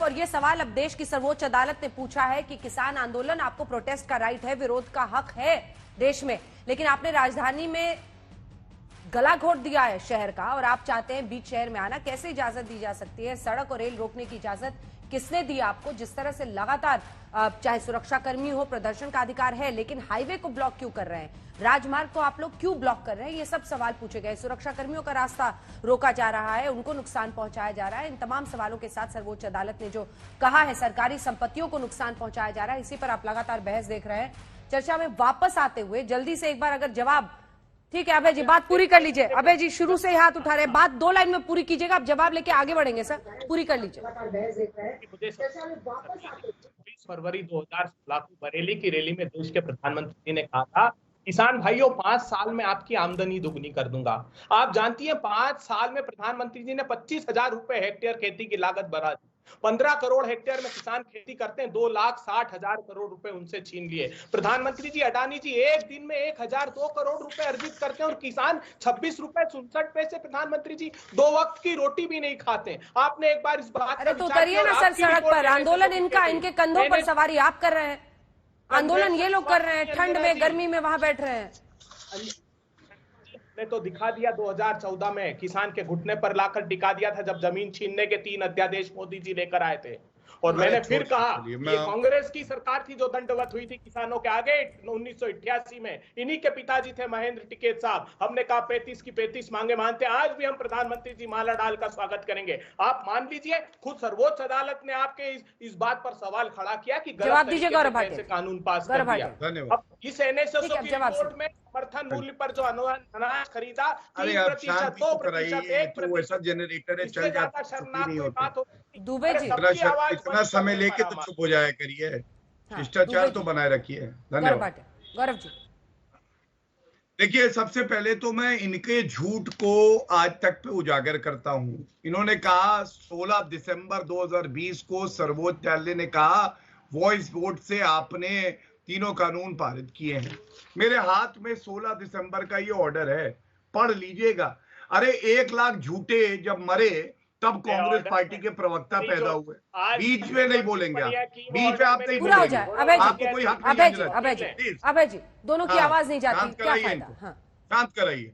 और ये सवाल अब देश की सर्वोच्च अदालत ने पूछा है कि किसान आंदोलन, आपको प्रोटेस्ट का राइट है, विरोध का हक है देश में, लेकिन आपने राजधानी में गला घोट दिया है शहर का और आप चाहते हैं बीच शहर में आना। कैसे इजाजत दी जा सकती है? सड़क और रेल रोकने की इजाजत किसने दी आपको? जिस तरह से लगातार चाहे सुरक्षा कर्मी हो, प्रदर्शन का अधिकार है, लेकिन हाईवे को ब्लॉक क्यों कर रहे हैं? राजमार्ग को आप लोग क्यों ब्लॉक कर रहे हैं? ये सब सवाल पूछे गए। सुरक्षा कर्मियों का रास्ता रोका जा रहा है, उनको नुकसान पहुंचाया जा रहा है। इन तमाम सवालों के साथ सर्वोच्च अदालत ने जो कहा है सरकारी संपत्तियों को नुकसान पहुंचाया जा रहा है, इसी पर आप लगातार बहस देख रहे हैं। चर्चा में वापस आते हुए जल्दी से एक बार अगर जवाब, ठीक है अभय जी बात पूरी कर लीजिए। अभय जी शुरू से ही हाथ उठा रहे हैं, बात 2 लाइन में पूरी कीजिएगा, आप जवाब लेके आगे बढ़ेंगे सर, पूरी कर लीजिए। 20 फरवरी 2016 को बरेली की रैली में देश के प्रधानमंत्री ने कहा था, किसान भाइयों 5 साल में आपकी आमदनी दुगनी कर दूंगा। आप जानती हैं 5 साल में प्रधानमंत्री जी ने 25,000 रुपए हेक्टेयर खेती की लागत बढ़ा दी। 15 करोड़ हेक्टेयर में किसान खेती करते हैं, 2,60,000 करोड़ रुपए उनसे छीन लिए। प्रधानमंत्री जी, अडानी जी एक दिन में 1,002 करोड़ रुपए अर्जित करते हैं और किसान 26 रुपए 67 पैसे, प्रधानमंत्री जी 2 वक्त की रोटी भी नहीं खाते। आपने एक बार इस बात अरे तो उतरिए ना सर सड़क पर, आंदोलन इनका, इनके कंधों पर सवारी आप कर रहे हैं, आंदोलन ये लोग कर रहे हैं, ठंड में गर्मी में वहां बैठ रहे हैं। ने तो दिखा दिया 2014 में किसान के घुटने पर लाकर टिका दिया था, जब जमीन छीनने के 3 अध्यादेश मोदी जी लेकर आए थे। और मैंने फिर कहा, ये कांग्रेस की सरकार थी जो दंडवत हुई थी किसानों के आगे 1988 में। इन्हीं के पिताजी थे महेंद्र टिकैत साहब। हमने कहा 35 की 35 मांगे मानते, आज भी हम प्रधानमंत्री जी माला डालकर स्वागत करेंगे। आप मान लीजिए, खुद सर्वोच्च अदालत ने आपके इस बात पर सवाल खड़ा किया कि जवाब दीजिए गौरव भाटिया, कानून पास कर दिया। धन्यवाद। इस एनएसएसओ की रिपोर्ट में समर्थन मूल्य पर जो अनाज खरीदा 3%, 2%, 1% जनरेटर है, चल जाता, शर्मनाक कोई बात हो। दुबे जी इतना समय लेके तो चुप हो जाया करिए, शिष्टाचार तो बनाए रखिए। धन्यवाद। गौरव जी देखिए, सबसे पहले तो मैं इनके झूठ को आज तक पे उजागर करता हूं। इन्होंने कहा 16 दिसंबर 2020 को सर्वोच्च न्यायालय ने कहा वॉइस वोट से आपने तीनों कानून पारित किए हैं। मेरे हाथ में 16 दिसंबर का ये ऑर्डर है, पढ़ लीजिएगा। अरे 1 लाख झूठे जब मरे तब कांग्रेस पार्टी के प्रवक्ता पैदा हुए। बीच में नहीं बोलेंगे आप, बीच में आप नहीं बोलेंगे, आपको कोई हक नहीं। अभय जी दोनों की आवाज नहीं जाती, क्या फायदा? शांत कराइए।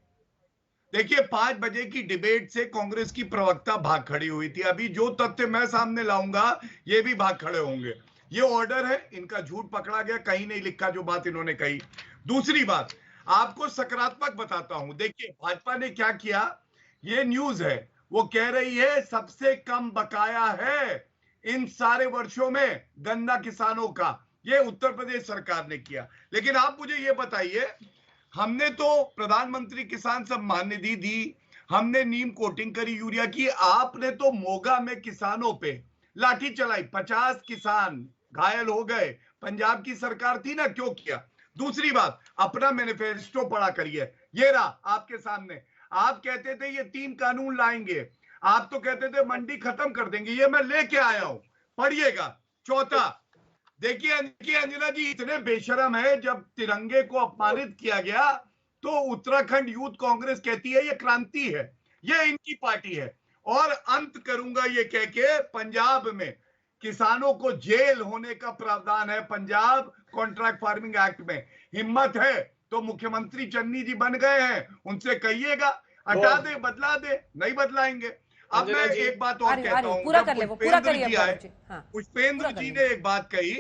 देखिए, 5 बजे की डिबेट से कांग्रेस की प्रवक्ता भाग खड़ी हुई थी। अभी जो तथ्य मैं सामने लाऊंगा ये भी भाग खड़े होंगे। ये ऑर्डर है, इनका झूठ पकड़ा गया, कहीं नहीं लिखा जो बात इन्होंने कही। दूसरी बात, आपको सकारात्मक बताता हूं। देखिए भाजपा ने क्या किया, ये न्यूज है, वो कह रही है सबसे कम बकाया है इन सारे वर्षों में गन्ना किसानों का, ये उत्तर प्रदेश सरकार ने किया। लेकिन आप मुझे ये बताइए, हमने तो प्रधानमंत्री किसान सम्मान निधि दी, हमने नीम कोटिंग करी यूरिया की, आपने तो मोगा में किसानों पे लाठी चलाई, 50 किसान घायल हो गए। पंजाब की सरकार थी ना, क्यों किया? दूसरी बात, अपना मैनिफेस्टो पढ़ा करिए, ये रहा आपके सामने। आप कहते थे ये 3 कानून लाएंगे, आप तो कहते थे मंडी खत्म कर देंगे, ये मैं लेके आया हूं, पढ़िएगा। चौथा, देखिए अंजना जी इतने बेशरम है, जब तिरंगे को अपमानित किया गया तो उत्तराखंड यूथ कांग्रेस कहती है ये क्रांति है, ये इनकी पार्टी है। और अंत करूंगा ये कह के, पंजाब में किसानों को जेल होने का प्रावधान है पंजाब कॉन्ट्रैक्ट फार्मिंग एक्ट में। हिम्मत है तो मुख्यमंत्री चन्नी जी बन गए हैं, उनसे कहिएगा हटा दे, बदला दे, नहीं बदलाएंगे। अब मैं एक बात और कहता हूं, पुष्पेंद्र जी ने एक बात कही,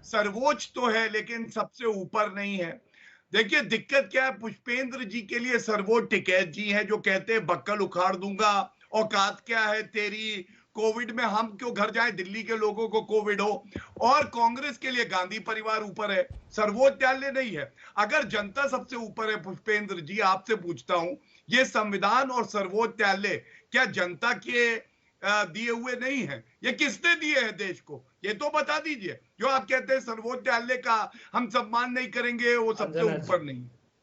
सर्वोच्च तो है लेकिन सबसे ऊपर नहीं है। देखिए दिक्कत क्या है, पुष्पेंद्र जी के लिए सर्वोच्च टिकैत जी हैं जो कहते हैं बक्कल उखाड़ दूंगा, औकात क्या है तेरी, कोविड में हम क्यों घर जाएं, दिल्ली के लोगों को कोविड हो। और कांग्रेस के लिए गांधी परिवार ऊपर है, सर्वोच्च न्यायालय नहीं है। अगर जनता सबसे ऊपर है, पुष्पेंद्र जी आपसे पूछता हूं, ये संविधान और सर्वोच्च न्यायालय क्या जनता के दिए हुए नहीं है? ये किसने दिए हैं देश को, ये तो बता दीजिए। जो आप कहते हैं सर्वोच्च न्यायालय का हम सम्मान नहीं करेंगे, वो सबसे ऊपर नहीं।